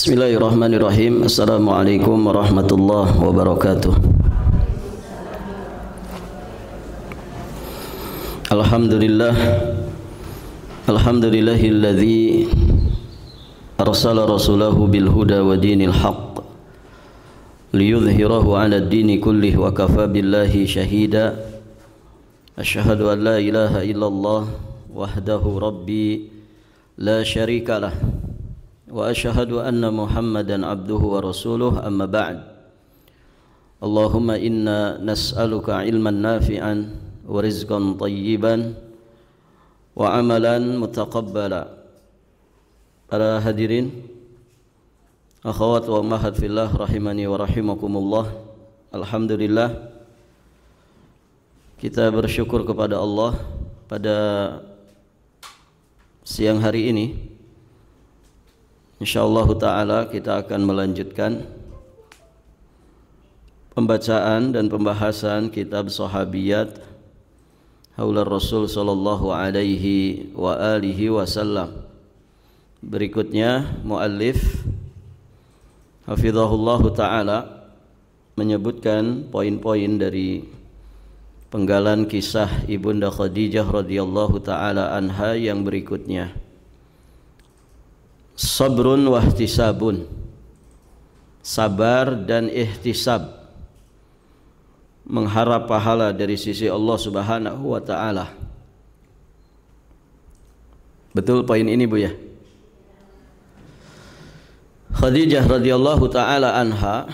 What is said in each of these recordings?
Bismillahirrahmanirrahim. Assalamualaikum warahmatullahi wabarakatuh. Alhamdulillah. Alhamdulillahilladzi arsala rasulahu bil huda wa dinil haqq liyudhhirahu 'ala ad-dini kullih wa kafa billahi shahida. Asyhadu an la ilaha illallah wahdahu rabbi la syarika lah. Wa asyhadu anna Muhammadan abduhu wa rasuluh, amma ba'd. Allahumma inna nas'aluka ilman nafi'an wa rizqan tayyiban wa amalan mutaqabbala. Para hadirin, akhwat wa ummahat fillah rahimani wa rahimakumullah. Alhamdulillah, kita bersyukur kepada Allah pada siang hari ini. InsyaAllah ta'ala kita akan melanjutkan pembacaan dan pembahasan kitab Sahabiyat Haular Rasul sallallahu alaihi wa alihi wasallam. Berikutnya muallif hafizahullahu ta'ala menyebutkan poin-poin dari penggalan kisah Ibunda Khadijah radhiyallahu ta'ala anha yang berikutnya. Sabrun wa ihtisabun, sabar dan ihtisab, mengharap pahala dari sisi Allah Subhanahu wa ta'ala. Betul poin ini, Bu, ya? Khadijah radhiyallahu ta'ala anha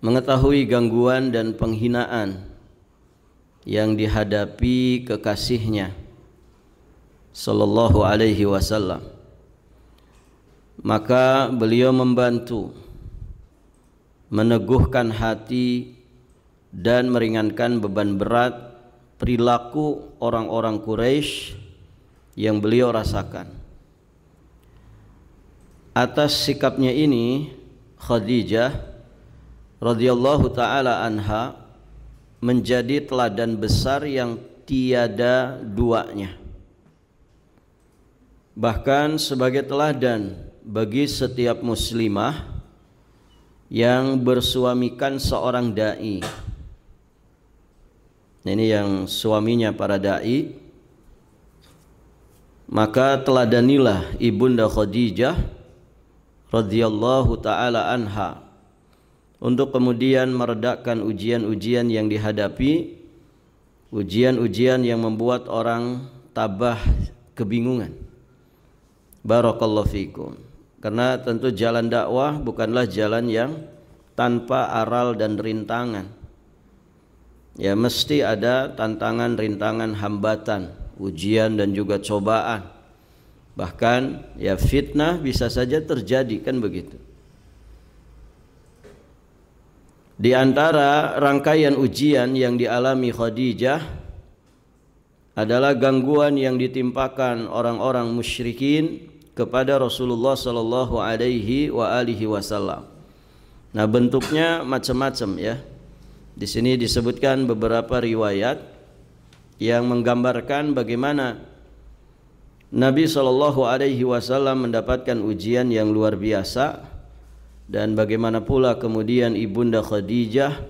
mengetahui gangguan dan penghinaan yang dihadapi kekasihnya sallallahu alaihi wasallam. Maka beliau membantu meneguhkan hati dan meringankan beban berat perilaku orang-orang Quraisy yang beliau rasakan. Atas sikapnya ini, Khadijah radhiyallahu ta'ala anha menjadi teladan besar yang tiada duanya. Bahkan sebagai teladan bagi setiap muslimah yang bersuamikan seorang da'i. Ini yang suaminya para da'i, maka teladanilah Ibunda Khadijah radhiyallahu ta'ala anha untuk kemudian meredakan ujian-ujian yang dihadapi, ujian-ujian yang membuat orang tabah kebingungan. Barakallahu fikum. Karena tentu jalan dakwah bukanlah jalan yang tanpa aral dan rintangan. Ya, mesti ada tantangan, rintangan, hambatan, ujian dan juga cobaan. Bahkan ya fitnah bisa saja terjadi, kan begitu. Di antara rangkaian ujian yang dialami Khadijah adalah gangguan yang ditimpakan orang-orang musyrikin kepada Rasulullah sallallahu alaihi wa alihi wasallam. Nah, bentuknya macam-macam, ya. Di sini disebutkan beberapa riwayat yang menggambarkan bagaimana Nabi sallallahu alaihi wasallam mendapatkan ujian yang luar biasa, dan bagaimana pula kemudian Ibunda Khadijah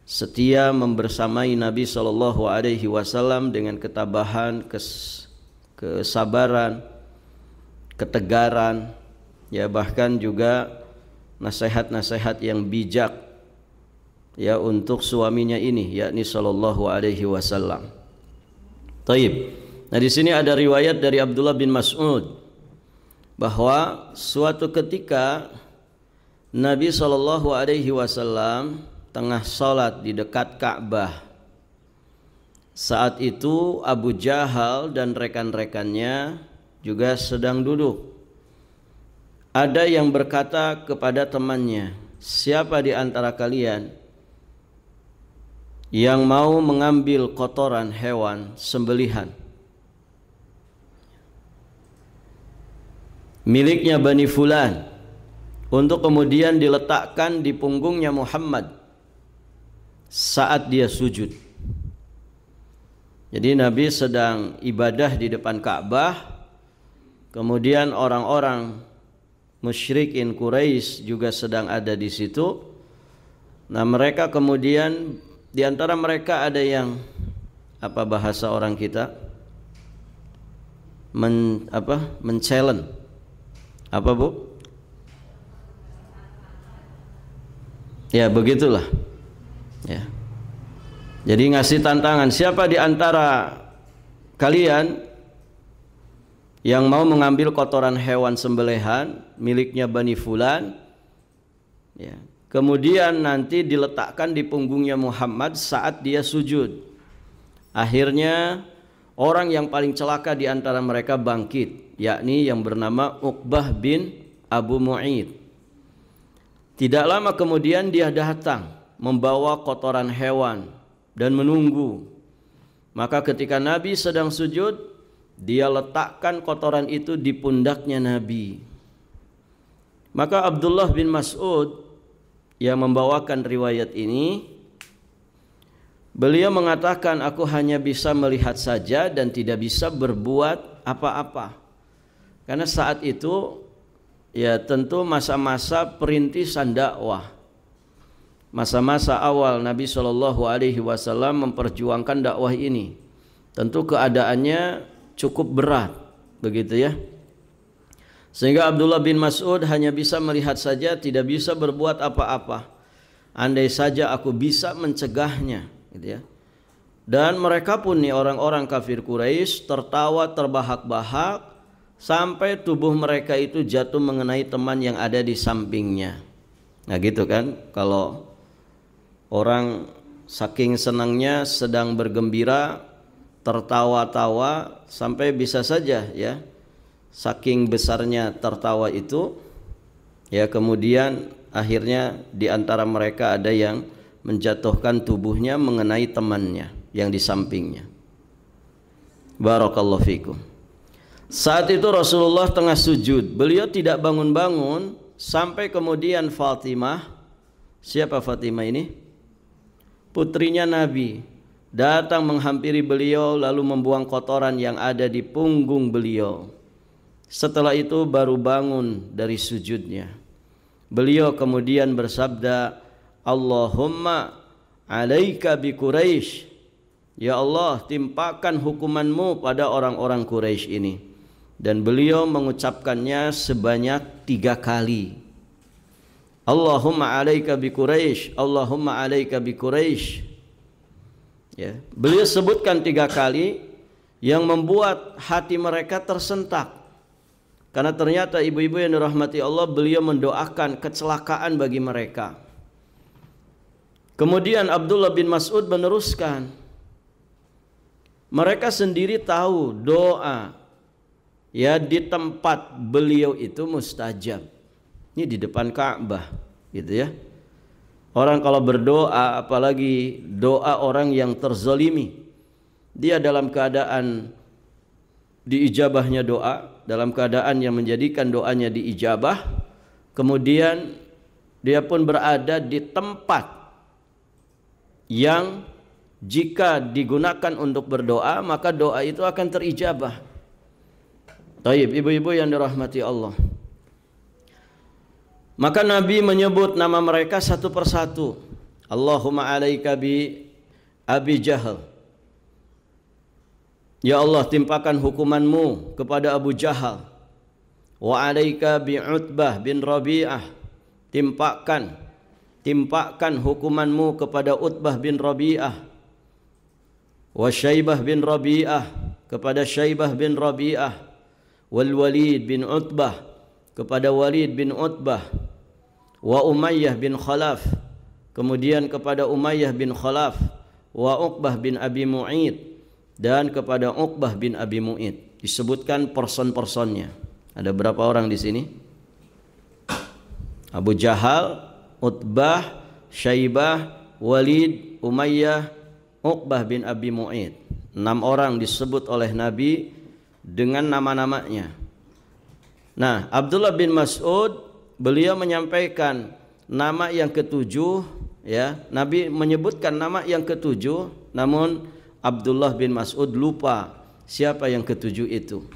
setia membersamai Nabi sallallahu alaihi wasallam dengan ketabahan, kesabaran, ketegaran, ya, bahkan juga nasihat-nasihat yang bijak, ya, untuk suaminya ini, yakni sallallahu alaihi wasallam. Taib. Nah, di sini ada riwayat dari Abdullah bin Mas'ud bahwa suatu ketika Nabi sallallahu alaihi wasallam tengah salat di dekat Ka'bah. Saat itu Abu Jahal dan rekan-rekannya juga sedang duduk. Ada yang berkata kepada temannya, "Siapa di antara kalian yang mau mengambil kotoran hewan sembelihan miliknya Bani Fulan untuk kemudian diletakkan di punggungnya Muhammad saat dia sujud?" Jadi Nabi sedang ibadah di depan Ka'bah, kemudian orang-orang musyrikin Quraisy juga sedang ada di situ. Nah, mereka kemudian di antara mereka ada yang apa bahasa orang kita men-challenge. Apa, Bu? Ya, begitulah. Ya. Jadi ngasih tantangan, siapa di antara kalian yang mau mengambil kotoran hewan sembelihan miliknya Bani Fulan, ya, kemudian nanti diletakkan di punggungnya Muhammad saat dia sujud. Akhirnya orang yang paling celaka di antara mereka bangkit, yakni yang bernama Uqbah bin Abu Mu'id. Tidak lama kemudian dia datang membawa kotoran hewan dan menunggu. Maka ketika Nabi sedang sujud, dia letakkan kotoran itu di pundaknya Nabi. Maka Abdullah bin Mas'ud yang membawakan riwayat ini, beliau mengatakan, aku hanya bisa melihat saja dan tidak bisa berbuat apa-apa. Karena saat itu ya tentu masa-masa perintisan dakwah, masa-masa awal Nabi SAW memperjuangkan dakwah ini. Tentu keadaannya cukup berat, begitu ya. Sehingga Abdullah bin Mas'ud hanya bisa melihat saja, tidak bisa berbuat apa-apa. Andai saja aku bisa mencegahnya, gitu ya. Dan mereka pun nih orang-orang kafir Quraisy tertawa terbahak-bahak sampai tubuh mereka itu jatuh mengenai teman yang ada di sampingnya. Nah gitu kan, kalau orang saking senangnya sedang bergembira tertawa-tawa sampai bisa saja ya, saking besarnya tertawa itu ya, kemudian akhirnya di antara mereka ada yang menjatuhkan tubuhnya mengenai temannya yang di sampingnya. Barakallahu fikum. Saat itu Rasulullah tengah sujud, beliau tidak bangun-bangun sampai kemudian Fatimah, siapa Fatimah ini? Putrinya Nabi, datang menghampiri beliau lalu membuang kotoran yang ada di punggung beliau. Setelah itu baru bangun dari sujudnya. Beliau kemudian bersabda, Allahumma alaika bi Quraisy. Ya Allah, timpakan hukumanmu pada orang-orang Quraisy ini. Dan beliau mengucapkannya sebanyak 3 kali. Allahumma alaika bi Quraisy, Allahumma alaika bi Quraisy. Ya, beliau sebutkan 3 kali yang membuat hati mereka tersentak. Karena ternyata ibu-ibu yang dirahmati Allah, beliau mendoakan kecelakaan bagi mereka. Kemudian Abdullah bin Mas'ud meneruskan, mereka sendiri tahu doa ya di tempat beliau itu mustajab. Ini di depan Ka'bah, gitu ya. Orang kalau berdoa, apalagi doa orang yang terzalimi, dia dalam keadaan diijabahnya doa, dalam keadaan yang menjadikan doanya diijabah, kemudian dia pun berada di tempat yang jika digunakan untuk berdoa maka doa itu akan terijabah. Taib, ibu-ibu yang dirahmati Allah. Maka Nabi menyebut nama mereka satu persatu. Allahumma alaika bi Abi Jahal. Ya Allah, timpakan hukumanmu kepada Abu Jahal. Wa alaika bi Utbah bin Rabi'ah. Timpakan hukumanmu kepada Utbah bin Rabi'ah. Wa Syaibah bin Rabi'ah, kepada Syaibah bin Rabi'ah. Wal Walid bin Utbah, kepada Walid bin Utbah. Wa Umayyah bin Khalaf, kemudian kepada Umayyah bin Khalaf. Wa Uqbah bin Abi Mu'id, dan kepada Uqbah bin Abi Mu'id. Disebutkan person-personnya. Ada berapa orang di sini? Abu Jahal, Utbah, Syaibah, Walid, Umayyah, Uqbah bin Abi Mu'id. 6 orang disebut oleh Nabi dengan nama-namanya. Nah, Abdullah bin Mas'ud, beliau menyampaikan nama yang ketujuh, ya. Nabi menyebutkan nama yang ketujuh, namun Abdullah bin Mas'ud lupa siapa yang ketujuh itu.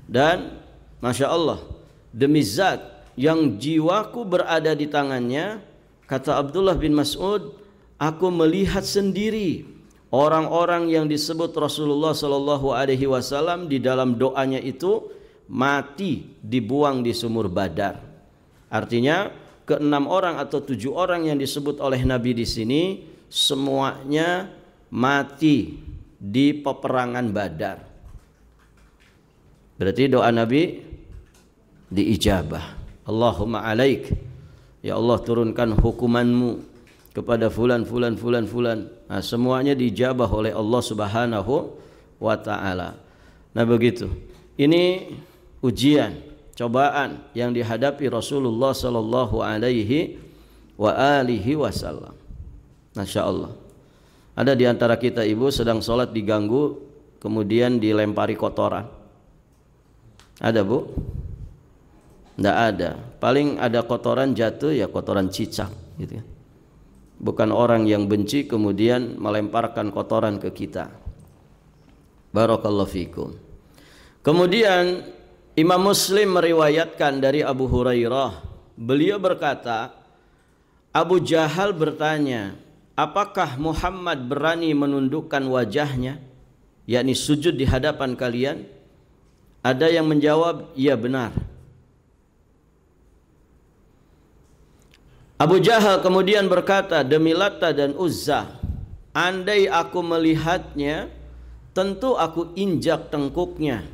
Dan Masya Allah, demi zat yang jiwaku berada di tangannya, kata Abdullah bin Mas'ud, aku melihat sendiri orang-orang yang disebut Rasulullah Shallallahu Alaihi Wasallam di dalam doanya itu mati dibuang di sumur Badar. Artinya ke-6 orang atau 7 orang yang disebut oleh Nabi di sini semuanya mati di peperangan Badar. Berarti doa Nabi diijabah. Allahumma alaik, ya Allah turunkan hukumanmu kepada fulan. Nah, semuanya diijabah oleh Allah Subhanahu wa taala. Nah, begitu. Ini ujian, cobaan yang dihadapi Rasulullah sallallahu alaihi wa alihi wasallam. Masya Allah. Ada di antara kita ibu sedang sholat diganggu, kemudian dilempari kotoran. Ada bu? Tidak ada. Paling ada kotoran jatuh ya kotoran cicak gitu ya. Bukan orang yang benci kemudian melemparkan kotoran ke kita. Barakallahu fikum. Kemudian Imam Muslim meriwayatkan dari Abu Hurairah, beliau berkata, Abu Jahal bertanya, apakah Muhammad berani menundukkan wajahnya, yakni sujud di hadapan kalian? Ada yang menjawab, iya benar. Abu Jahal kemudian berkata, demi Lata dan Uzza, andai aku melihatnya, tentu aku injak tengkuknya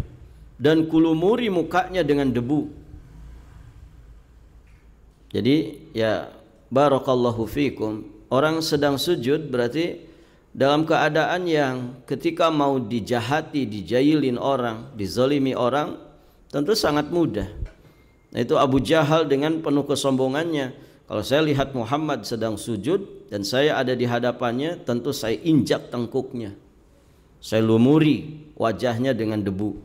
dan kulumuri mukanya dengan debu. Jadi ya barakallahu fikum, orang sedang sujud berarti dalam keadaan yang ketika mau dijahati, dijailin orang, dizalimi orang, tentu sangat mudah. Nah, itu Abu Jahal dengan penuh kesombongannya, kalau saya lihat Muhammad sedang sujud dan saya ada di hadapannya, tentu saya injak tengkuknya, saya lumuri wajahnya dengan debu.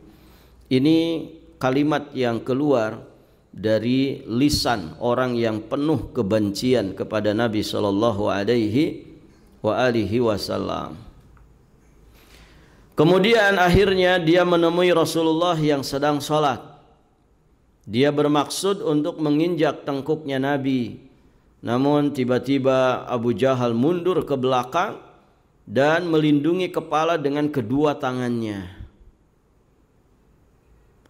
Ini kalimat yang keluar dari lisan orang yang penuh kebencian kepada Nabi Shallallahu Alaihi Wasallam. Kemudian akhirnya dia menemui Rasulullah yang sedang sholat. Dia bermaksud untuk menginjak tengkuknya Nabi. Namun tiba-tiba Abu Jahal mundur ke belakang dan melindungi kepala dengan kedua tangannya.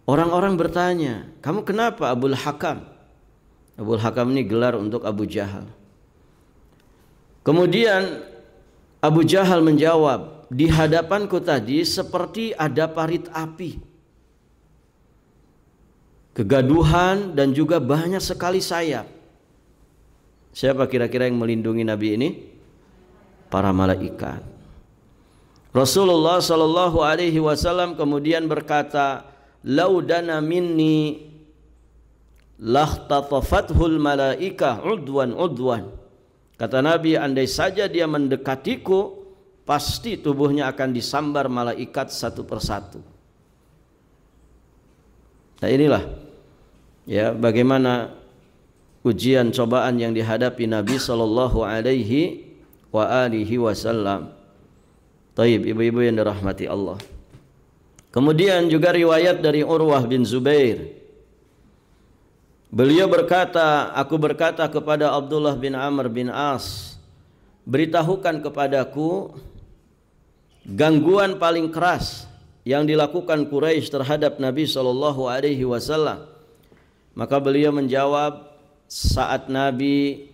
Orang-orang bertanya, kamu kenapa Abul Hakam? Abul Hakam ini gelar untuk Abu Jahal. Kemudian Abu Jahal menjawab, di hadapanku tadi seperti ada parit api, kegaduhan dan juga banyak sekali sayap. Siapa kira-kira yang melindungi Nabi ini? Para malaikat. Rasulullah sallallahu alaihi wasallam kemudian berkata, "Laudana minni lahtatafathul malaikah udwan." Kata Nabi, andai saja dia mendekatiku, pasti tubuhnya akan disambar malaikat satu persatu. Nah, inilah ya bagaimana ujian cobaan yang dihadapi Nabi sallallahu alaihi wasallam. Taib, ibu-ibu yang dirahmati Allah. Kemudian juga riwayat dari Urwah bin Zubair. Beliau berkata, aku berkata kepada Abdullah bin Amr bin As, beritahukan kepadaku gangguan paling keras yang dilakukan Quraisy terhadap Nabi sallallahu alaihi wasallam. Maka beliau menjawab, saat Nabi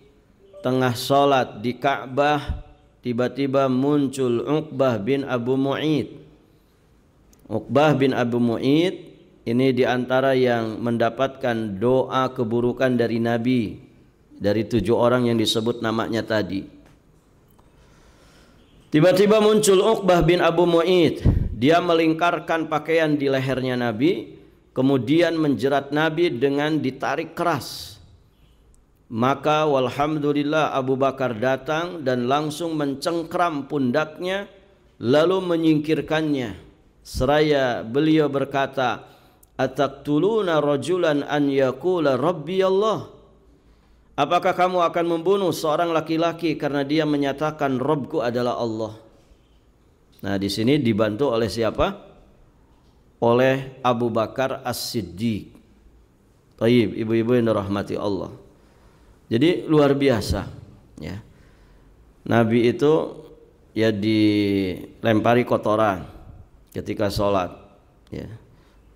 tengah sholat di Ka'bah, tiba-tiba muncul Uqbah bin Abu Mu'id. Uqbah bin Abu Mu'id ini diantara yang mendapatkan doa keburukan dari Nabi, dari 7 orang yang disebut namanya tadi. Tiba-tiba muncul Uqbah bin Abu Mu'id. Dia melingkarkan pakaian di lehernya Nabi, kemudian menjerat Nabi dengan ditarik keras. Maka walhamdulillah Abu Bakar datang dan langsung mencengkram pundaknya lalu menyingkirkannya. Seraya beliau berkata, ataqtuluna rajulan an yaqula rabbi Allah? Apakah kamu akan membunuh seorang laki-laki karena dia menyatakan Rabbku adalah Allah? Nah, di sini dibantu oleh siapa? Oleh Abu Bakar As-Siddiq. Taib, ibu-ibu yang dirahmati Allah. Jadi luar biasa ya. Nabi itu ya dilempari kotoran ketika sholat ya.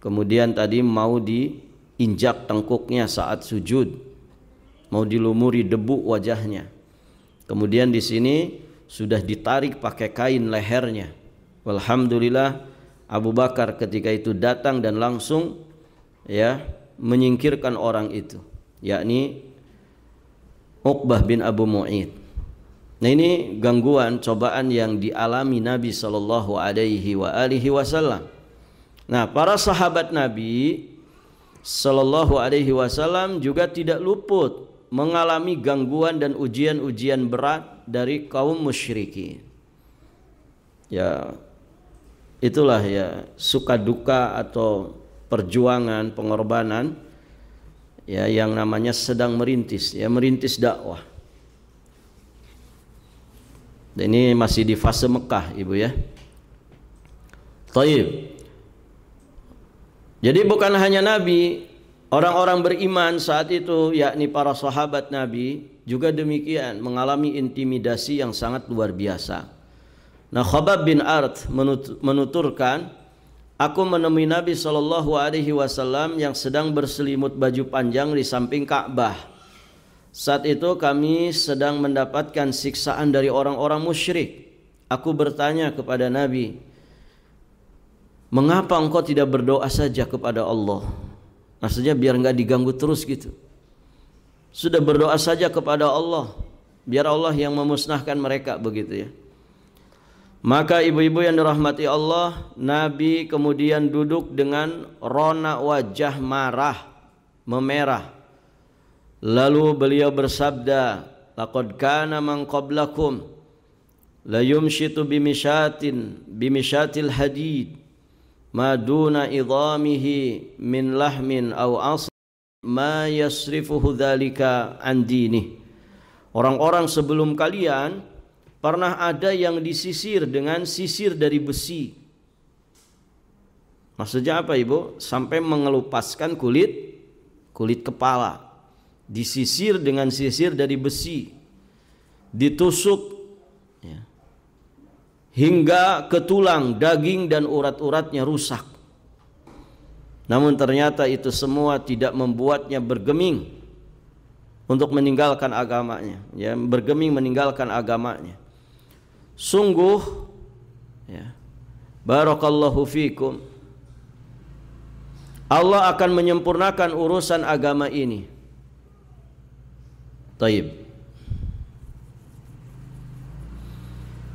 Kemudian tadi mau diinjak tengkuknya saat sujud, mau dilumuri debu wajahnya. Kemudian di sini sudah ditarik pakai kain lehernya. Alhamdulillah Abu Bakar ketika itu datang dan langsung ya menyingkirkan orang itu, yakni Uqbah bin Abu Mu'id. Nah, ini gangguan, cobaan yang dialami Nabi sallallahu alaihi wasallam. Nah, para sahabat Nabi sallallahu alaihi wasallam juga tidak luput mengalami gangguan dan ujian-ujian berat dari kaum musyrikin. Ya, itulah ya suka duka atau perjuangan, pengorbanan ya yang namanya sedang merintis dakwah. Dan ini masih di fase Mekah, Ibu ya. Taib. Jadi bukan hanya Nabi, orang-orang beriman saat itu yakni para sahabat Nabi juga demikian mengalami intimidasi yang sangat luar biasa. Nah, Khabbab bin Arat menuturkan, aku menemui Nabi sallallahu alaihi wasallam yang sedang berselimut baju panjang di samping Ka'bah. Saat itu kami sedang mendapatkan siksaan dari orang-orang musyrik. Aku bertanya kepada Nabi, mengapa engkau tidak berdoa saja kepada Allah? Maksudnya biar enggak diganggu terus gitu. Sudah berdoa saja kepada Allah, biar Allah yang memusnahkan mereka, begitu ya. Maka ibu-ibu yang dirahmati Allah, Nabi kemudian duduk dengan rona wajah marah, memerah. Lalu beliau bersabda, laqad kana man qablakum la yumshitu bimishatil hadid ma duna idhamihi min lahmin aw asl ma yasrifuhu dzalika an dinih. Orang-orang sebelum kalian pernah ada yang disisir dengan sisir dari besi. Maksudnya apa, Ibu? Sampai mengelupaskan kulit kepala. Disisir dengan sisir dari besi. Ditusuk ya, hingga ke tulang, daging dan urat-uratnya rusak. Namun ternyata itu semua tidak membuatnya bergeming untuk meninggalkan agamanya, ya, bergeming meninggalkan agamanya. Sungguh ya, barakallahu fikum, Allah akan menyempurnakan urusan agama ini. Taib.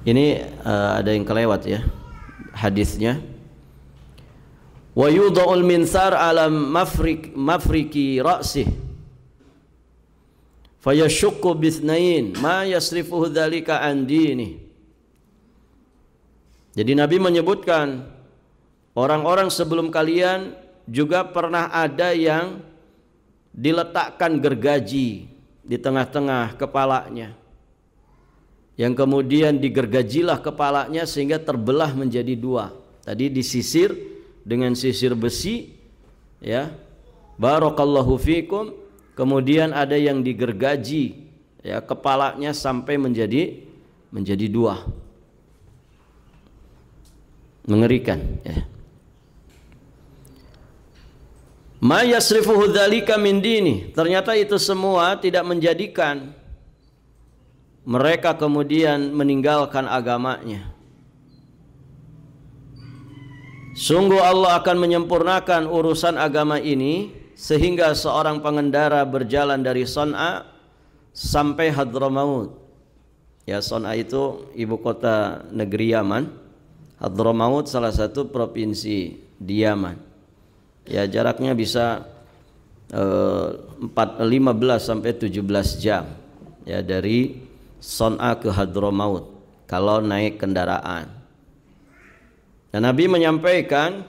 Ini ada yang kelewat ya hadisnya. Wa yudha'ul minsar ala mafriki ra'sih fayashukku bithnain ma yasrifuhu dzalika an dinih. Jadi Nabi menyebutkan orang-orang sebelum kalian juga pernah ada yang diletakkan gergaji di tengah-tengah kepalanya, yang kemudian digergajilah kepalanya sehingga terbelah menjadi dua. Tadi disisir dengan sisir besi ya, barakallahu fikum. Kemudian ada yang digergaji ya kepalanya sampai menjadi dua. Mengerikan ya. Ma yasrifuhu dzalika min dini. Ternyata itu semua tidak menjadikan mereka kemudian meninggalkan agamanya. Sungguh Allah akan menyempurnakan urusan agama ini sehingga seorang pengendara berjalan dari Son'a sampai Hadramaut. Ya, Son'a itu ibu kota negeri Yaman. Hadramaut salah satu provinsi di Yaman. Ya, jaraknya bisa 15 sampai 17 jam ya dari Son'a ke Hadramaut kalau naik kendaraan. Dan Nabi menyampaikan,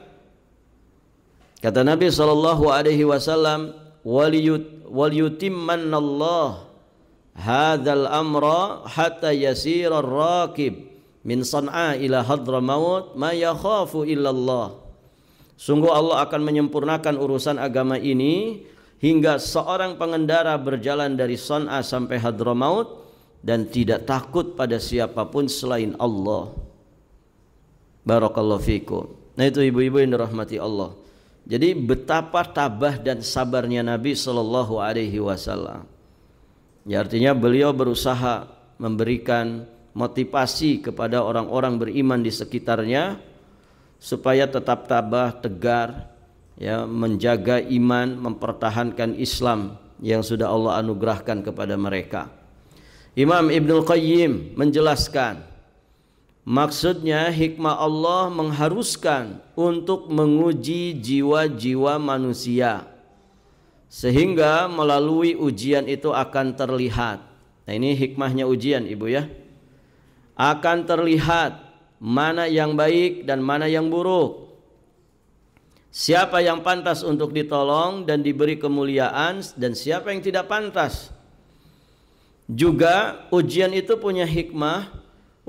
kata Nabi sallallahu alaihi wasallam, wal yutimmannallah hadzal amra hatta yasira ar-rakib min Son'a ila Hadramaut ma yakhafu illallah. Sungguh Allah akan menyempurnakan urusan agama ini hingga seorang pengendara berjalan dari Son'a sampai Hadramaut dan tidak takut pada siapapun selain Allah. Barakallahu fikum. Nah itu ibu-ibu yang dirahmati Allah. Jadi betapa tabah dan sabarnya Nabi Sallallahu Alaihi Wasallam. Ya, artinya beliau berusaha memberikan motivasi kepada orang-orang beriman di sekitarnya supaya tetap tabah, tegar, ya, menjaga iman, mempertahankan Islam yang sudah Allah anugerahkan kepada mereka. Imam Ibnul Qayyim menjelaskan, maksudnya hikmah Allah mengharuskan untuk menguji jiwa-jiwa manusia sehingga melalui ujian itu akan terlihat. Nah ini hikmahnya ujian ibu ya. Akan terlihat mana yang baik dan mana yang buruk. Siapa yang pantas untuk ditolong dan diberi kemuliaan dan siapa yang tidak pantas. Juga ujian itu punya hikmah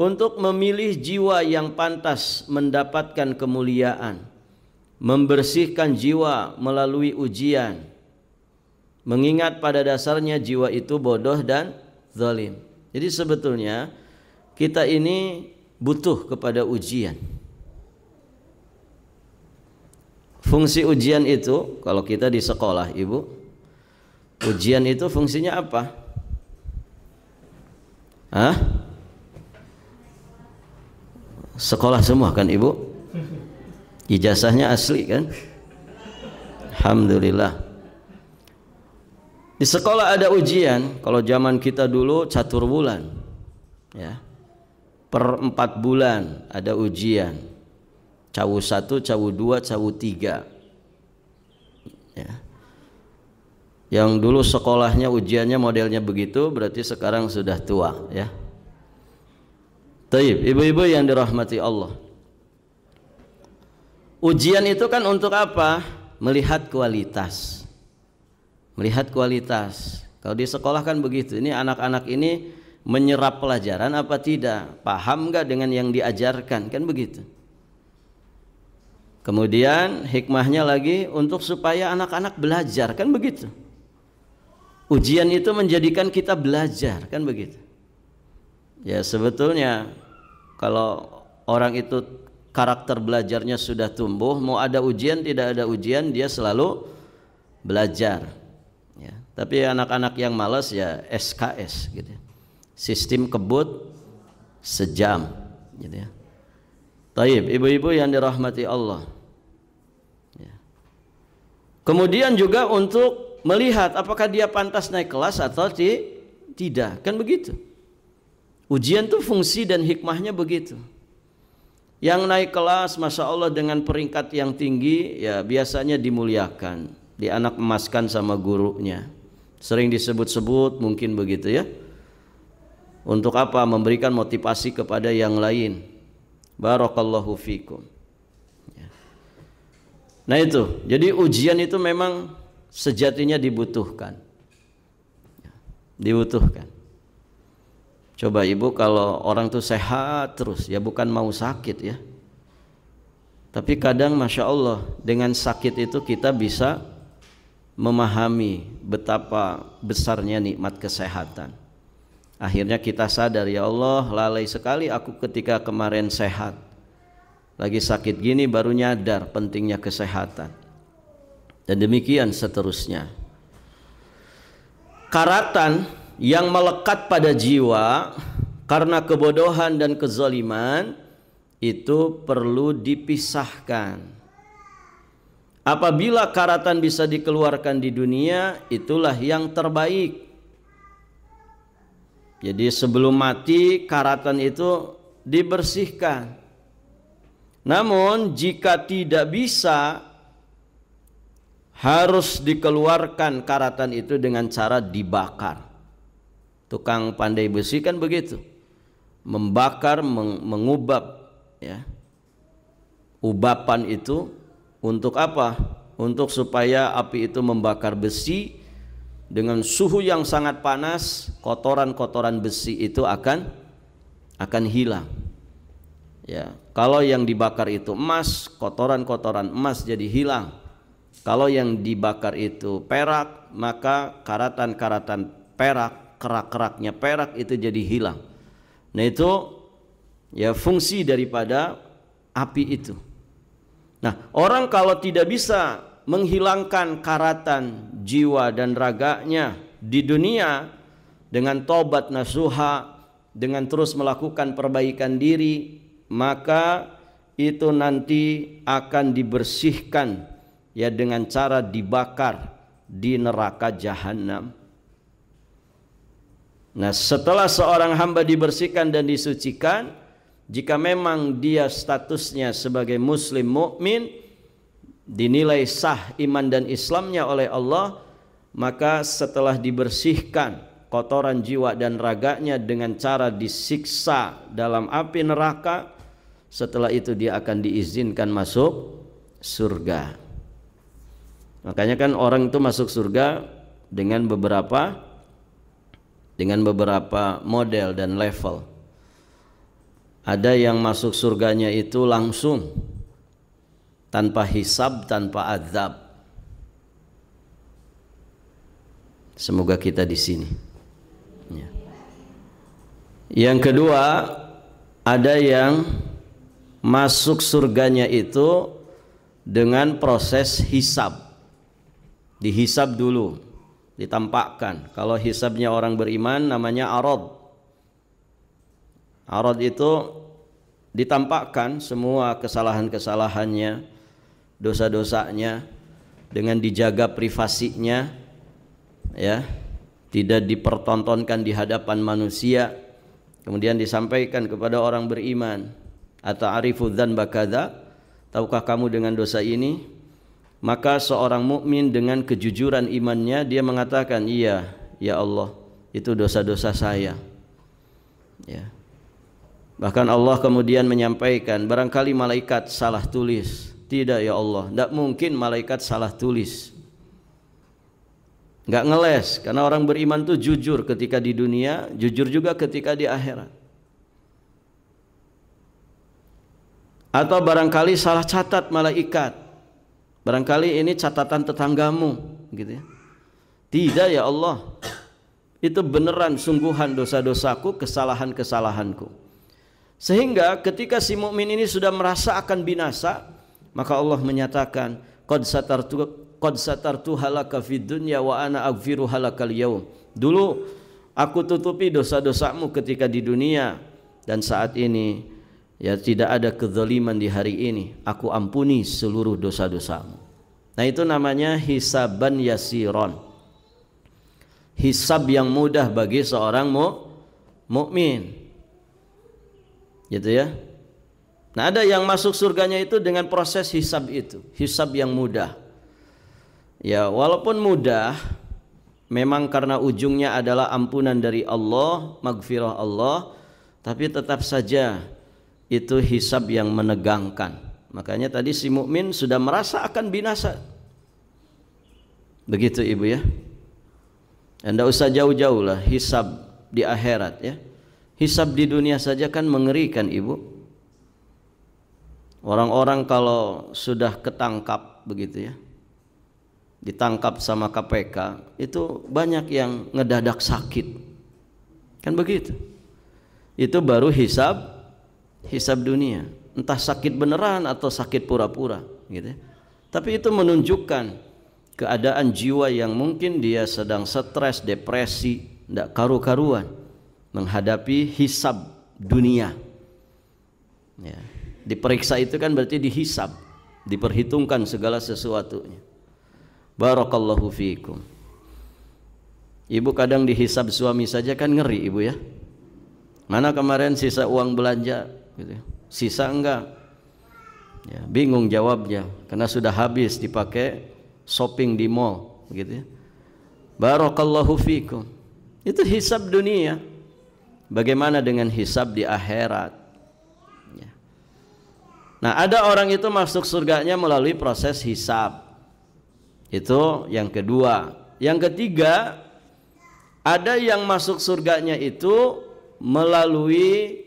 untuk memilih jiwa yang pantas mendapatkan kemuliaan, membersihkan jiwa melalui ujian. Mengingat pada dasarnya jiwa itu bodoh dan zalim. Jadi sebetulnya kita ini butuh kepada ujian. Fungsi ujian itu kalau kita di sekolah ibu, ujian itu fungsinya apa? Hah? Sekolah semua kan ibu? Ijazahnya asli kan? Alhamdulillah. Di sekolah ada ujian. Kalau zaman kita dulu catur bulan, ya. Per 4 bulan ada ujian. Cawu 1, cawu 2, cawu 3. Ya. Yang dulu sekolahnya ujiannya modelnya begitu, berarti sekarang sudah tua, ya. Taib, ibu-ibu yang dirahmati Allah. Ujian itu kan untuk apa? Melihat kualitas. Melihat kualitas. Kalau di sekolah kan begitu. Ini anak-anak ini menyerap pelajaran apa tidak? Paham enggak dengan yang diajarkan? Kan begitu. Kemudian hikmahnya lagi untuk supaya anak-anak belajar, kan begitu. Ujian itu menjadikan kita belajar, kan begitu. Ya sebetulnya kalau orang itu karakter belajarnya sudah tumbuh, mau ada ujian tidak ada ujian dia selalu belajar. Ya, tapi anak-anak yang malas ya SKS gitu. Sistem kebut sejam gitu ya. Taib, ibu-ibu yang dirahmati Allah. Ya. Kemudian juga untuk melihat apakah dia pantas naik kelas atau tidak, kan begitu. Ujian tuh fungsi dan hikmahnya begitu. Yang naik kelas, masya Allah dengan peringkat yang tinggi, ya biasanya dimuliakan, dianak emaskan sama gurunya. Sering disebut-sebut mungkin begitu ya. Untuk apa? Memberikan motivasi kepada yang lain. Barakallahu fikum. Nah itu, jadi ujian itu memang sejatinya dibutuhkan. Dibutuhkan. Coba ibu kalau orang tuh sehat terus, ya bukan mau sakit ya. Tapi kadang masya Allah dengan sakit itu kita bisa memahami betapa besarnya nikmat kesehatan. Akhirnya kita sadar, ya Allah lalai sekali aku ketika kemarin sehat. Lagi sakit gini baru nyadar pentingnya kesehatan. Dan demikian seterusnya. Karatan yang melekat pada jiwa karena kebodohan dan kezaliman itu perlu dipisahkan. Apabila karatan bisa dikeluarkan di dunia, itulah yang terbaik. Jadi sebelum mati karatan itu dibersihkan. Namun jika tidak bisa, harus dikeluarkan karatan itu dengan cara dibakar. Tukang pandai besi kan begitu, membakar, mengubap, ya. Ubapan itu untuk apa? Untuk supaya api itu membakar besi dengan suhu yang sangat panas, kotoran-kotoran besi itu akan hilang. Ya, kalau yang dibakar itu emas, kotoran-kotoran emas jadi hilang. Kalau yang dibakar itu perak, maka karatan-karatan perak, kerak-keraknya perak itu jadi hilang. Nah itu ya fungsi daripada api itu. Nah, orang kalau tidak bisa menghilangkan karatan jiwa dan raganya di dunia dengan tobat nasuha, dengan terus melakukan perbaikan diri, maka itu nanti akan dibersihkan ya dengan cara dibakar di neraka jahanam. Nah, setelah seorang hamba dibersihkan dan disucikan, jika memang dia statusnya sebagai muslim mukmin, dinilai sah iman dan Islamnya oleh Allah, maka setelah dibersihkan kotoran jiwa dan raganya dengan cara disiksa dalam api neraka, setelah itu dia akan diizinkan masuk surga. Makanya kan orang itu masuk surga dengan beberapa model dan level. Ada yang masuk surganya itu langsung tanpa hisab, tanpa azab. Semoga kita di sini. Ya. Yang kedua, ada yang masuk surganya itu dengan proses hisab. Dihisab dulu, ditampakkan. Kalau hisabnya orang beriman namanya arad. Arad itu ditampakkan semua kesalahan-kesalahannya, dosa-dosanya, dengan dijaga privasinya, ya, tidak dipertontonkan di hadapan manusia. Kemudian disampaikan kepada orang beriman, ata'arifu dzanba kadza, tahukah kamu dengan dosa ini? Maka seorang mukmin dengan kejujuran imannya dia mengatakan, iya ya Allah, itu dosa-dosa saya, ya. Bahkan Allah kemudian menyampaikan, barangkali malaikat salah tulis. Tidak ya Allah, tidak mungkin malaikat salah tulis. Nggak ngeles, karena orang beriman itu jujur ketika di dunia, jujur juga ketika di akhirat. Atau barangkali salah catat malaikat, barangkali ini catatan tetanggamu, gitu ya. Tidak ya Allah, itu beneran sungguhan dosa-dosaku, kesalahan-kesalahanku. Sehingga ketika si mukmin ini sudah merasa akan binasa, maka Allah menyatakan, qad satartu halaka fid dunya wa ana aghfiru halakal yaum. Dulu aku tutupi dosa-dosamu ketika di dunia, dan saat ini ya tidak ada kezaliman di hari ini, aku ampuni seluruh dosa-dosamu. Nah itu namanya hisaban yasiron, hisab yang mudah bagi seorang mukmin. Gitu ya. Nah ada yang masuk surganya itu dengan proses hisab itu, hisab yang mudah. Ya walaupun mudah, memang karena ujungnya adalah ampunan dari Allah, maghfirah Allah, tapi tetap saja itu hisab yang menegangkan. Makanya tadi si mukmin sudah merasa akan binasa. Begitu ibu ya. Anda usah jauh-jauh lah hisab di akhirat ya. Hisab di dunia saja kan mengerikan ibu. Orang-orang kalau sudah ketangkap begitu ya, ditangkap sama KPK, itu banyak yang ngedadak sakit. Kan begitu. Itu baru hisab dunia. Entah sakit beneran atau sakit pura-pura gitu ya. Tapi itu menunjukkan keadaan jiwa yang mungkin dia sedang stres, depresi, tidak karu-karuan menghadapi hisab dunia ya. Diperiksa itu kan berarti dihisab, diperhitungkan segala sesuatunya. Barakallahu fiikum. Ibu kadang dihisab suami saja kan ngeri ibu ya. Mana kemarin sisa uang belanja gitu ya. Sisa enggak ya, bingung jawabnya karena sudah habis dipakai shopping di mall gitu ya. Barakallahu fiikum. Itu hisab dunia. Bagaimana dengan hisab di akhirat? Ya. Nah, ada orang itu masuk surganya melalui proses hisab. Itu yang kedua. Yang ketiga, ada yang masuk surganya itu melalui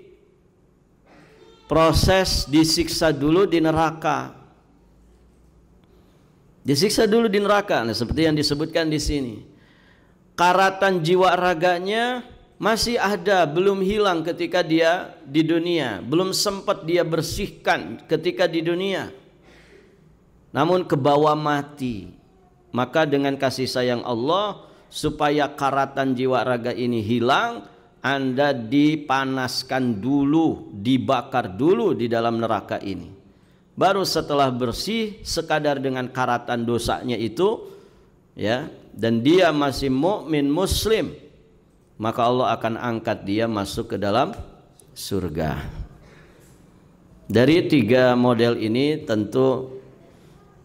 proses disiksa dulu di neraka. Disiksa dulu di neraka. Nah, seperti yang disebutkan di sini. Karatan jiwa raganya masih ada, belum hilang ketika dia di dunia, belum sempat dia bersihkan ketika di dunia. Namun kebawa mati. Maka dengan kasih sayang Allah, supaya karatan jiwa raga ini hilang, Anda dipanaskan dulu, dibakar dulu di dalam neraka ini. Baru setelah bersih sekadar dengan karatan dosanya itu, ya, dan dia masih mukmin muslim, maka Allah akan angkat dia masuk ke dalam surga. Dari 3 model ini tentu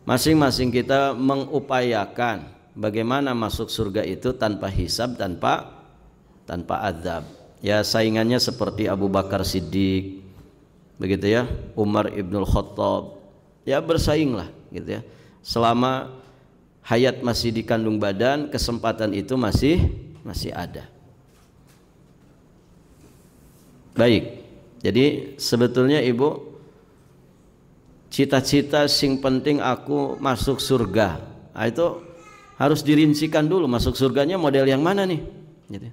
masing-masing kita mengupayakan bagaimana masuk surga itu tanpa hisab, tanpa azab. Ya, saingannya seperti Abu Bakar Siddiq, begitu ya, Umar Ibnul Khattab, ya bersainglah gitu ya. Selama hayat masih di kandung badan, kesempatan itu masih ada. Baik, jadi sebetulnya Ibu, cita-cita sing penting aku masuk surga, nah, itu harus dirincikan dulu masuk surganya model yang mana nih gitu.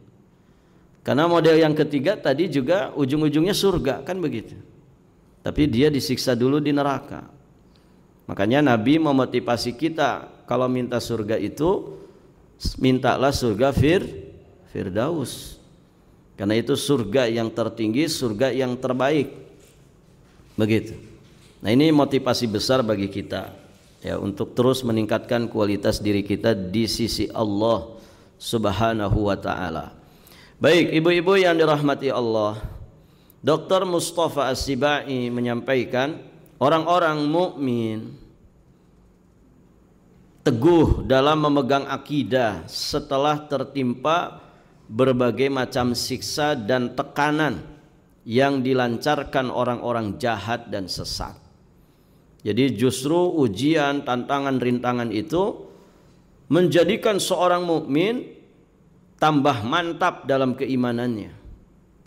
Karena model yang ketiga tadi juga ujung-ujungnya surga, kan begitu. Tapi dia disiksa dulu di neraka. Makanya Nabi memotivasi kita, kalau minta surga itu mintalah surga Firdaus. Karena itu surga yang tertinggi, surga yang terbaik. Begitu. Nah, ini motivasi besar bagi kita ya, untuk terus meningkatkan kualitas diri kita di sisi Allah Subhanahu wa taala. Baik, ibu-ibu yang dirahmati Allah, Dr. Mustafa As-Sibai menyampaikan orang-orang mukmin teguh dalam memegang akidah setelah tertimpa berbagai macam siksa dan tekanan yang dilancarkan orang-orang jahat dan sesat. Jadi justru ujian, tantangan, rintangan itu menjadikan seorang mukmin tambah mantap dalam keimanannya,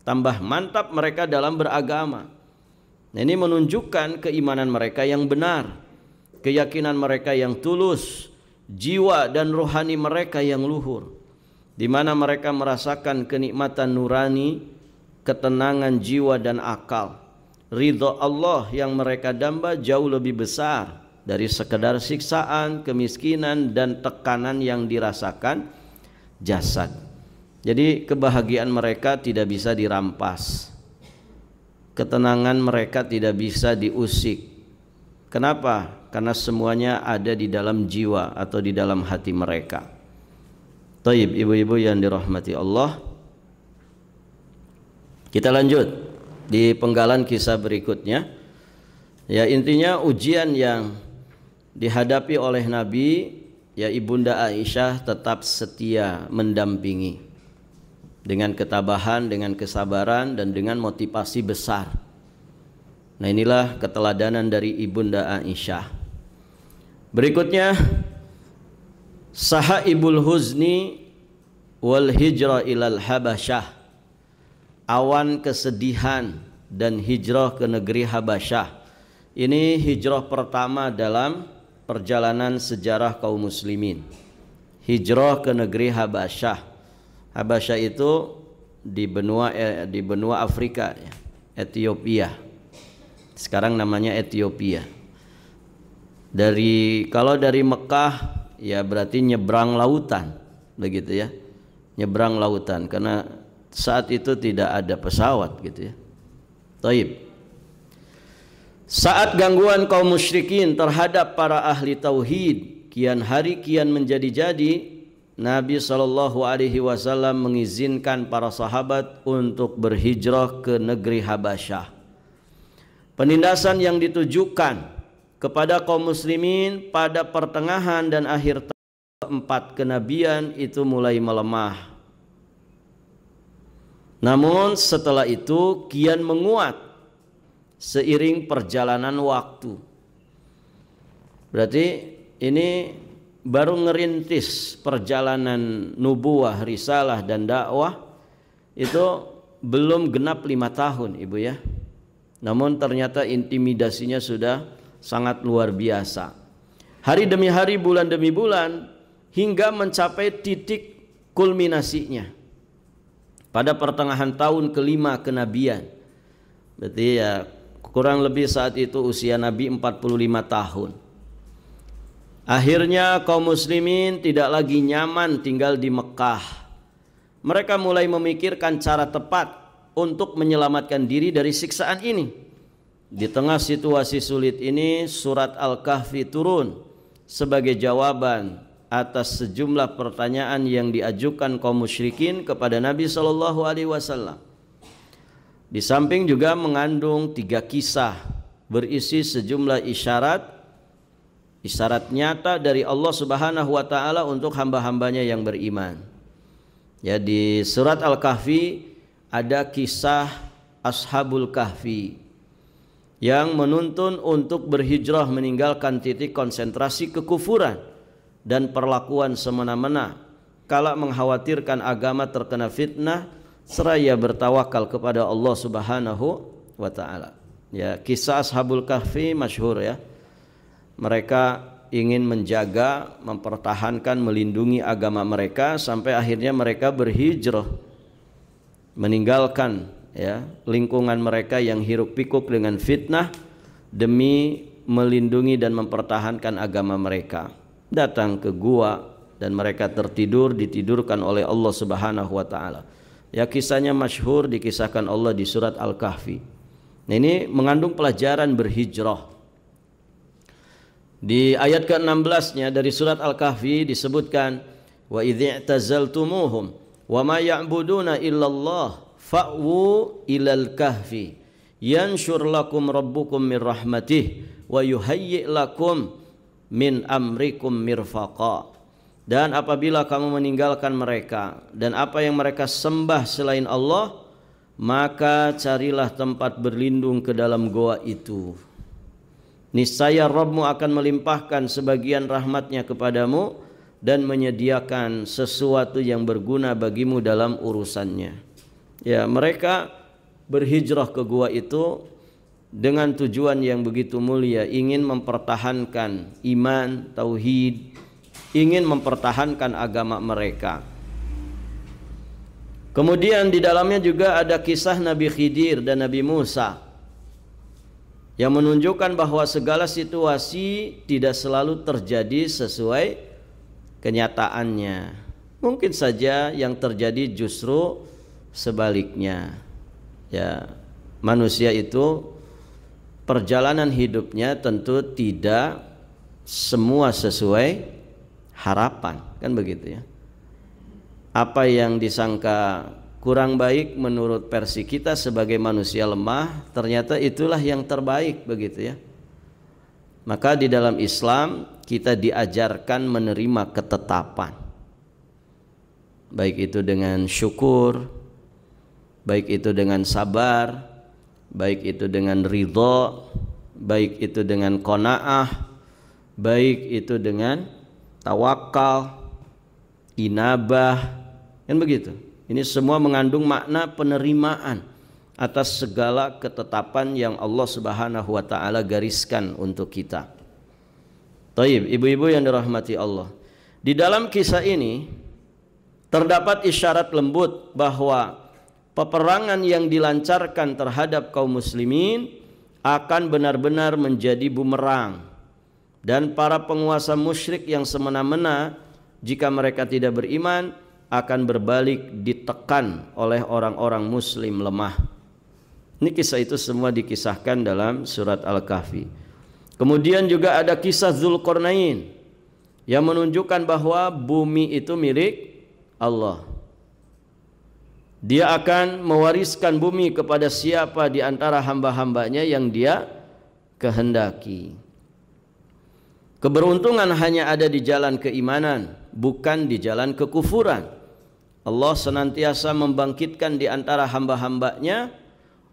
tambah mantap mereka dalam beragama. Nah, ini menunjukkan keimanan mereka yang benar, keyakinan mereka yang tulus, jiwa dan rohani mereka yang luhur, di mana mereka merasakan kenikmatan nurani, ketenangan jiwa dan akal. Ridha Allah yang mereka damba jauh lebih besar dari sekedar siksaan, kemiskinan dan tekanan yang dirasakan jasad. Jadi kebahagiaan mereka tidak bisa dirampas, ketenangan mereka tidak bisa diusik. Kenapa? Karena semuanya ada di dalam jiwa atau di dalam hati mereka. Taib, ibu-ibu yang dirahmati Allah, kita lanjut di penggalan kisah berikutnya. Ya, intinya ujian yang dihadapi oleh Nabi, ya, Ibunda Aisyah tetap setia mendampingi dengan ketabahan, dengan kesabaran dan dengan motivasi besar. Nah, inilah keteladanan dari Ibunda Aisyah. Berikutnya, Sahaibul Huzni wal Hijrah ilal Habasyah, awan kesedihan dan hijrah ke negeri Habasyah. Ini hijrah pertama dalam perjalanan sejarah kaum muslimin. Hijrah ke negeri Habasyah. Habasyah itu di benua Afrika, ya, Ethiopia. Sekarang namanya Ethiopia. Kalau dari Mekah, ya berarti nyebrang lautan, begitu ya. Nyebrang lautan, karena saat itu tidak ada pesawat gitu ya. Taib. Saat gangguan kaum musyrikin terhadap para ahli tauhid kian hari kian menjadi-jadi, Nabi SAW mengizinkan para sahabat untuk berhijrah ke negeri Habasyah. Penindasan yang ditujukan kepada kaum muslimin pada pertengahan dan akhir keempat kenabian itu mulai melemah. Namun setelah itu kian menguat seiring perjalanan waktu. Berarti ini baru ngerintis perjalanan nubuah, risalah dan dakwah itu belum genap 5 tahun, ibu ya. Namun ternyata intimidasinya sudah sangat luar biasa. hari demi hari, bulan demi bulan, hingga mencapai titik kulminasinya pada pertengahan tahun kelima kenabian. Berarti ya kurang lebih saat itu usia Nabi 45 tahun. Akhirnya kaum muslimin tidak lagi nyaman tinggal di Mekah. Mereka mulai memikirkan cara tepat untuk menyelamatkan diri dari siksaan ini. Di tengah situasi sulit ini, surat Al-Kahfi turun sebagai jawaban atas sejumlah pertanyaan yang diajukan kaum musyrikin kepada Nabi SAW. Di samping juga mengandung 3 kisah berisi sejumlah isyarat nyata dari Allah Subhanahu wa taala untuk hamba-hambanya yang beriman. Ya, di surat Al-Kahfi ada kisah Ashabul Kahfi yang menuntun untuk berhijrah meninggalkan titik konsentrasi kekufuran dan perlakuan semena-mena kala mengkhawatirkan agama terkena fitnah seraya bertawakal kepada Allah Subhanahu wa taala. Ya, kisah Ashabul Kahfi masyhur ya. Mereka ingin menjaga, mempertahankan, melindungi agama mereka sampai akhirnya mereka berhijrah meninggalkan ya lingkungan mereka yang hiruk pikuk dengan fitnah demi melindungi dan mempertahankan agama mereka. Datang ke gua dan mereka ditidurkan oleh Allah Subhanahu wa taala. Ya, kisahnya masyhur, dikisahkan Allah di surat Al-Kahfi. Nah, ini mengandung pelajaran berhijrah. Di ayat ke-16-nya dari surat Al-Kahfi disebutkan wa idz i'tazaltumuhum wa ma ya'buduna illallah fa'wu ilal kahfi yanshur lakum rabbukum min rahmatih wa yuhayyi' lakum min amrikum mirfaqa. Dan apabila kamu meninggalkan mereka dan apa yang mereka sembah selain Allah, maka carilah tempat berlindung ke dalam goa itu. Niscaya Rabbmu akan melimpahkan sebagian rahmatnya kepadamu dan menyediakan sesuatu yang berguna bagimu dalam urusannya. Ya, mereka berhijrah ke gua itu dengan tujuan yang begitu mulia, ingin mempertahankan iman, tauhid, ingin mempertahankan agama mereka. Kemudian di dalamnya juga ada kisah Nabi Khidir dan Nabi Musa yang menunjukkan bahwa segala situasi tidak selalu terjadi sesuai kenyataannya. Mungkin saja yang terjadi justru sebaliknya. Ya, manusia itu perjalanan hidupnya tentu tidak semua sesuai harapan, kan begitu ya. Apa yang disangka kurang baik menurut versi kita sebagai manusia lemah, ternyata itulah yang terbaik, begitu ya. Maka di dalam Islam kita diajarkan menerima ketetapan, baik itu dengan syukur, baik itu dengan sabar, baik itu dengan ridho, baik itu dengan qanaah, baik itu dengan tawakal, inabah, kan begitu. Ini semua mengandung makna penerimaan atas segala ketetapan yang Allah Subhanahu wa taala gariskan untuk kita. Taib, ibu-ibu yang dirahmati Allah. Di dalam kisah ini terdapat isyarat lembut bahwa peperangan yang dilancarkan terhadap kaum muslimin akan benar-benar menjadi bumerang. Dan para penguasa musyrik yang semena-mena jika mereka tidak beriman akan berbalik ditekan oleh orang-orang muslim lemah. Ini kisah itu semua dikisahkan dalam surat Al-Kahfi. Kemudian juga ada kisah Dzulqarnain yang menunjukkan bahwa bumi itu milik Allah. Dia akan mewariskan bumi kepada siapa di antara hamba-hambanya yang dia kehendaki. Keberuntungan hanya ada di jalan keimanan, bukan di jalan kekufuran. Allah senantiasa membangkitkan di antara hamba-hambanya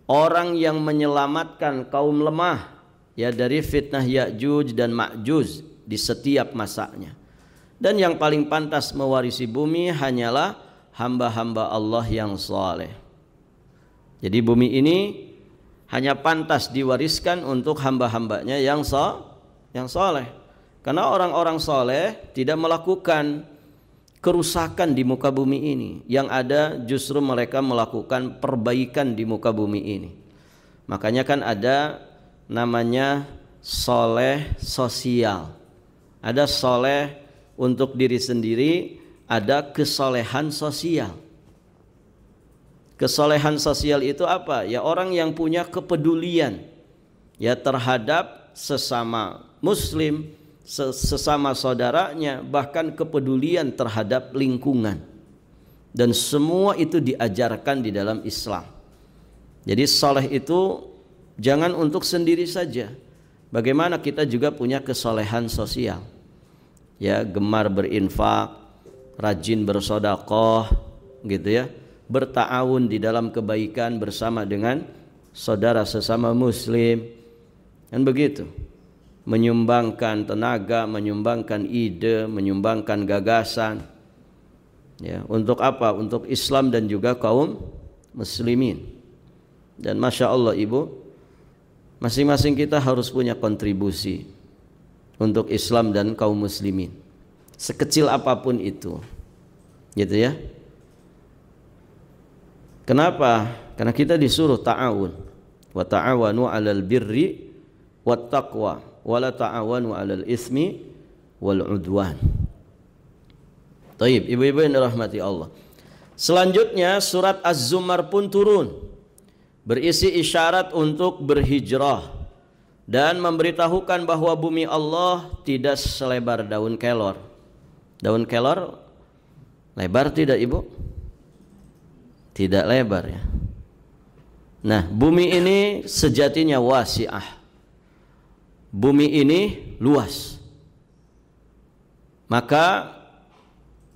orang yang menyelamatkan kaum lemah ya dari fitnah Ya'juj dan Ma'juj di setiap masanya. Dan yang paling pantas mewarisi bumi hanyalah hamba-hamba Allah yang saleh. Jadi bumi ini hanya pantas diwariskan untuk hamba-hambanya yang saleh. Karena orang-orang soleh tidak melakukan kerusakan di muka bumi ini. Yang ada justru mereka melakukan perbaikan di muka bumi ini. Makanya kan ada namanya soleh sosial. Ada soleh untuk diri sendiri, ada kesolehan sosial. Kesolehan sosial itu apa? Ya orang yang punya kepedulian ya terhadap sesama muslim, sesama saudaranya, bahkan kepedulian terhadap lingkungan. Dan semua itu diajarkan di dalam Islam. Jadi soleh itu jangan untuk sendiri saja. Bagaimana kita juga punya kesolehan sosial. Ya, gemar berinfak, rajin bersedekah, gitu ya. Berta'awun di dalam kebaikan bersama dengan saudara sesama muslim, kan begitu. Menyumbangkan tenaga, menyumbangkan ide, menyumbangkan gagasan, ya, untuk apa? Untuk Islam dan juga kaum muslimin. Dan masya Allah ibu, masing-masing kita harus punya kontribusi untuk Islam dan kaum muslimin, sekecil apapun itu, gitu ya. Kenapa? Karena kita disuruh ta'awun. Wa ta'awanu 'alal birri wat taqwa wa la ta'awanu 'alal ismi wal 'udwan. Baik, ibu-ibu yang dirahmati Allah. Selanjutnya surat Az-Zumar pun turun, berisi isyarat untuk berhijrah dan memberitahukan bahwa bumi Allah tidak selebar daun kelor. Daun kelor lebar tidak ibu? Tidak lebar ya. Nah, bumi ini sejatinya wasi'ah. Bumi ini luas. Maka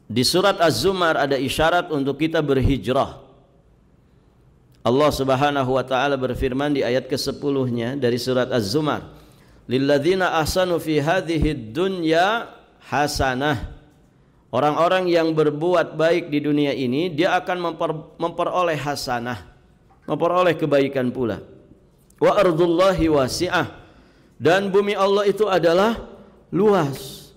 di surat Az-Zumar ada isyarat untuk kita berhijrah. Allah Subhanahu wa taala berfirman di ayat ke-10-nya dari surat Az-Zumar, "Lilladzina ahsanu fi hadhihi dunya hasanah." Orang-orang yang berbuat baik di dunia ini, dia akan memperoleh hasanah, memperoleh kebaikan pula. Wa ardullahi wasi'ah, dan bumi Allah itu adalah luas.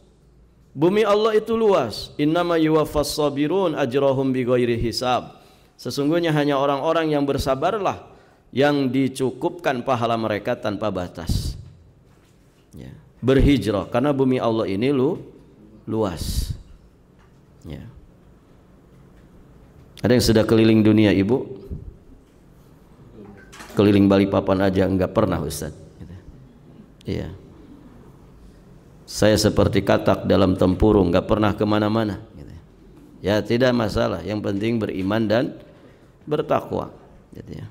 Bumi Allah itu luas. Innama yuwaffas sabirun ajrahum bighairi hisab. Sesungguhnya hanya orang-orang yang bersabarlah yang dicukupkan pahala mereka tanpa batas. Ya. Berhijrah karena bumi Allah ini luas. Ya. Ada yang sudah keliling dunia ibu? Keliling Balikpapan aja enggak pernah Ustaz. Iya. Saya seperti katak dalam tempurung, enggak pernah kemana-mana. Ya tidak masalah, yang penting beriman dan bertakwa. Gitu ya.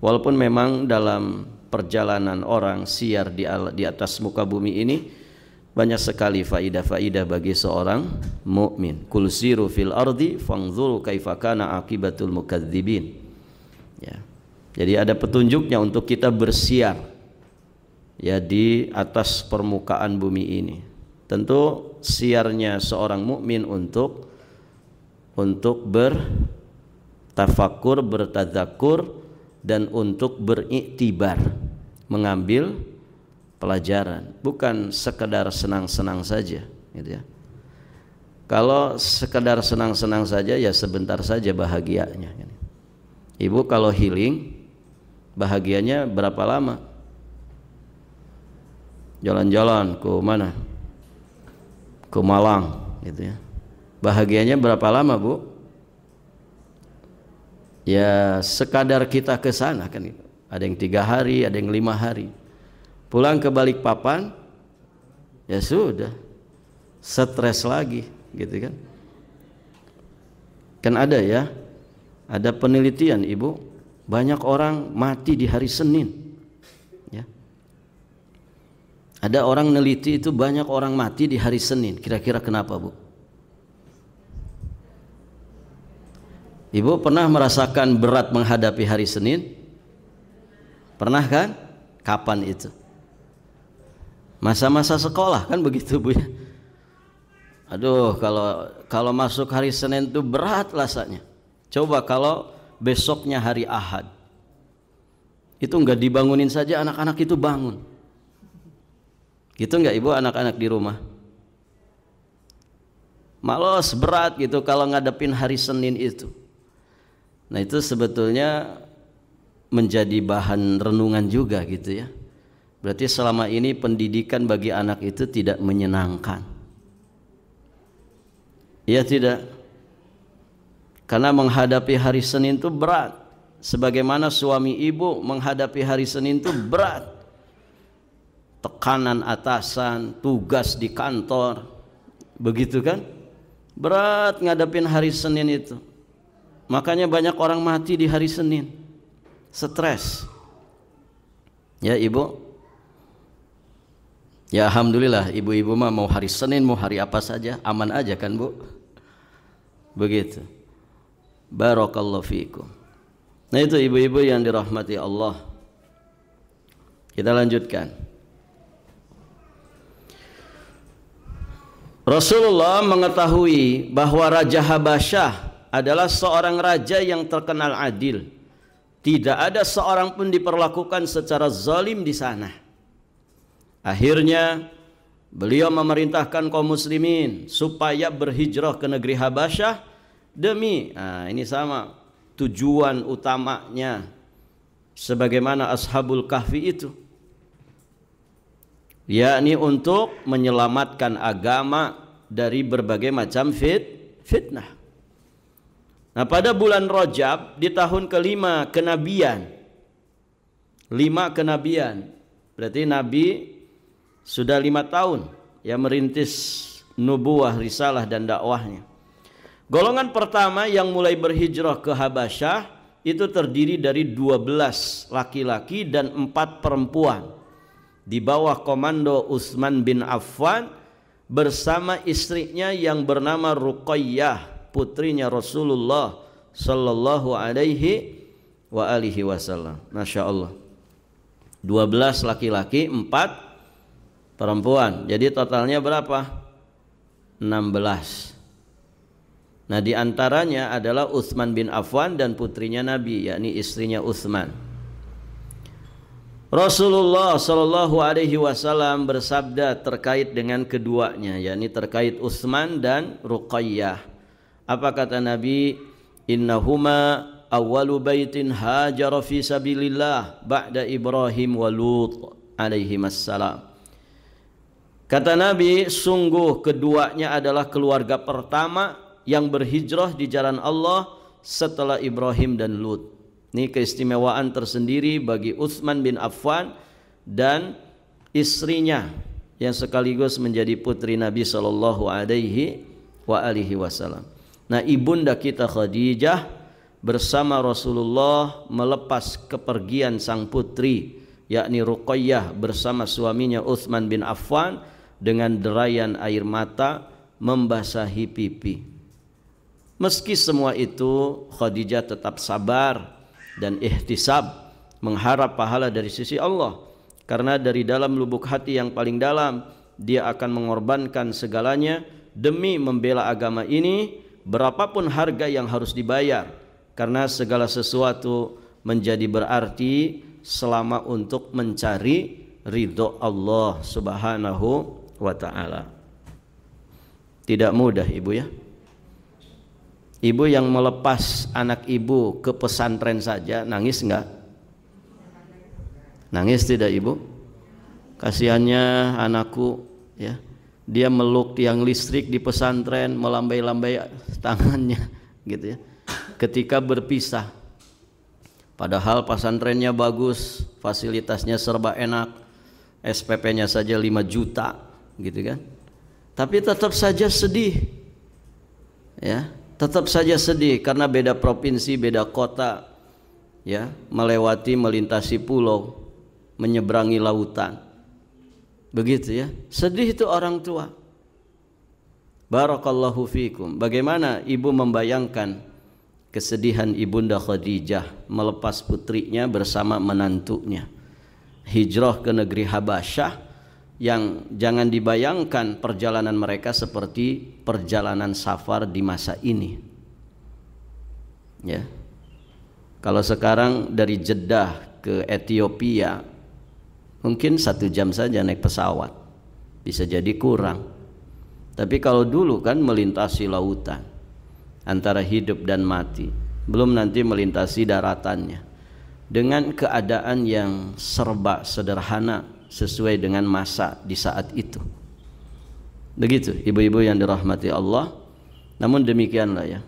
Walaupun memang dalam perjalanan orang siar di atas muka bumi ini banyak sekali faidah-faidah bagi seorang mukmin. Kul siru fil ardi fanzuru kaifa kana akibatul mukadzibin. Ya. Jadi ada petunjuknya untuk kita bersiar ya di atas permukaan bumi ini. Tentu siarnya seorang mukmin untuk bertafakkur, bertadzakur, dan untuk beriktibar, mengambil pelajaran, bukan sekedar senang-senang saja, gitu ya. Kalau sekedar senang-senang saja ya sebentar saja bahagianya. Ibu kalau healing bahagianya berapa lama? Jalan-jalan ke mana? Ke Malang, gitu ya. Bahagianya berapa lama bu? Ya sekadar kita ke sana kan, ada yang 3 hari, ada yang 5 hari. Pulang ke Balikpapan, ya sudah, stres lagi, gitu kan? Kan ada ya, ada penelitian ibu, banyak orang mati di hari Senin. Ya. Ada orang neliti itu banyak orang mati di hari Senin. Kira-kira kenapa bu? Ibu pernah merasakan berat menghadapi hari Senin? Pernah kan? Kapan itu? Masa-masa sekolah kan begitu bu ya. Aduh kalau masuk hari Senin itu berat rasanya. Coba kalau besoknya hari Ahad, itu enggak dibangunin saja anak-anak itu bangun. Gitu nggak ibu anak-anak di rumah? Malas, berat gitu kalau ngadepin hari Senin itu. Nah itu sebetulnya menjadi bahan renungan juga gitu ya. Berarti selama ini pendidikan bagi anak itu tidak menyenangkan. Ya tidak. Karena menghadapi hari Senin itu berat. Sebagaimana suami ibu menghadapi hari Senin itu berat. Tekanan atasan, tugas di kantor, begitu kan? Berat ngadepin hari Senin itu. Makanya banyak orang mati di hari Senin. Stres. Ya ibu. Ya alhamdulillah ibu-ibu mah mau hari Senin mau hari apa saja aman aja kan bu. Begitu. Barakallahu fiikum. Nah itu ibu-ibu yang dirahmati Allah. Kita lanjutkan. Rasulullah mengetahui bahwa Raja Habasyah adalah seorang raja yang terkenal adil. Tidak ada seorang pun diperlakukan secara zalim di sana. Akhirnya beliau memerintahkan kaum muslimin supaya berhijrah ke negeri Habasyah demi ini sama tujuan utamanya sebagaimana Ashabul Kahfi itu, yakni untuk menyelamatkan agama dari berbagai macam fitnah. Nah pada bulan Rajab di tahun kelima kenabian, 5 kenabian, berarti Nabi sudah 5 tahun ya merintis nubuah, risalah dan dakwahnya. Golongan pertama yang mulai berhijrah ke Habasyah itu terdiri dari 12 laki-laki dan 4 perempuan di bawah komando Utsman bin Affan bersama istrinya yang bernama Ruqayyah, putrinya Rasulullah sallallahu alaihi wa alihi wasallam. Masya Allah. 12 laki-laki, 4 perempuan. Jadi totalnya berapa? 16. Nah di antaranya adalah Utsman bin Affan dan putrinya Nabi, yakni istrinya Utsman. Rasulullah sallallahu alaihi wasallam bersabda terkait dengan keduanya, yakni terkait Utsman dan Ruqayyah. Apa kata Nabi? Innahuma awwalu baitin hajara fi sabilillah ba'da Ibrahim wa Lut alaihi wassalam. Kata Nabi, sungguh keduanya adalah keluarga pertama yang berhijrah di jalan Allah setelah Ibrahim dan Lut. Ini keistimewaan tersendiri bagi Utsman bin Affan dan istrinya yang sekaligus menjadi putri Nabi sallallahu alaihi wa alihi wasallam. Nah, ibunda kita Khadijah bersama Rasulullah melepas kepergian sang putri yakni Ruqayyah bersama suaminya Utsman bin Affan dengan derayan air mata membasahi pipi. Meski semua itu Khadijah tetap sabar dan ihtisab, mengharap pahala dari sisi Allah, karena dari dalam lubuk hati yang paling dalam dia akan mengorbankan segalanya demi membela agama ini, berapapun harga yang harus dibayar, karena segala sesuatu menjadi berarti selama untuk mencari ridho Allah subhanahu wa ta'ala. Tidak mudah ibu ya. Ibu yang melepas anak ibu ke pesantren saja nangis enggak? Nangis tidak ibu? Kasihannya anakku ya. Dia meluk tiang listrik di pesantren, melambai-lambai tangannya gitu ya. Ketika berpisah. Padahal pesantrennya bagus, fasilitasnya serba enak. SPP-nya saja 5 juta gitu kan. Tapi tetap saja sedih. Ya. Tetap saja sedih karena beda provinsi, beda kota, ya, melintasi pulau, menyeberangi lautan. Begitu ya. Sedih itu orang tua. Barakallahu fikum. Bagaimana ibu membayangkan kesedihan ibunda Khadijah melepas putrinya bersama menantunya. Hijrah ke negeri Habasyah yang jangan dibayangkan perjalanan mereka seperti perjalanan safar di masa ini. Ya. Kalau sekarang dari Jeddah ke Ethiopia mungkin 1 jam saja naik pesawat. bisa jadi kurang. Tapi kalau dulu kan melintasi lautan antara hidup dan mati, belum nanti melintasi daratannya, dengan keadaan yang serba sederhana sesuai dengan masa di saat itu. Begitu ibu-ibu yang dirahmati Allah. Namun demikianlah ya,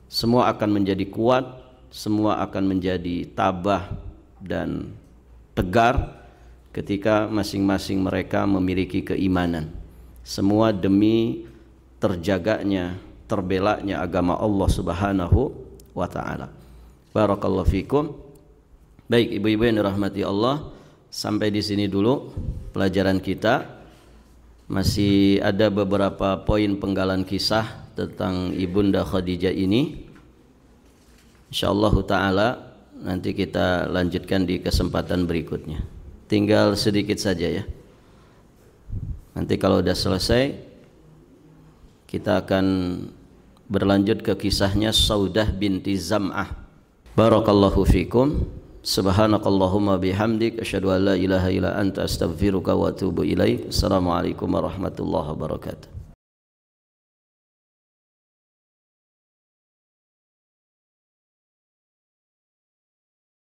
semua akan menjadi kuat, semua akan menjadi tabah dan tegar ketika masing-masing mereka memiliki keimanan. Semua demi terjaganya, terbelanya agama Allah Subhanahu wa taala. Barakallahu fikum. Baik ibu-ibu yang dirahmati Allah, sampai di sini dulu pelajaran kita. Masih ada beberapa poin penggalan kisah tentang Ibunda Khadijah ini. Insyaallah taala nanti kita lanjutkan di kesempatan berikutnya. Tinggal sedikit saja ya. Nanti kalau sudah selesai kita akan berlanjut ke kisahnya Saudah binti Zam'ah. Barakallahu fikum. Subhanakallahumma bihamdik asyhadu an la ilaha illa anta astaghfiruka wa atubu ilaik. Assalamualaikum warahmatullahi wabarakatuh.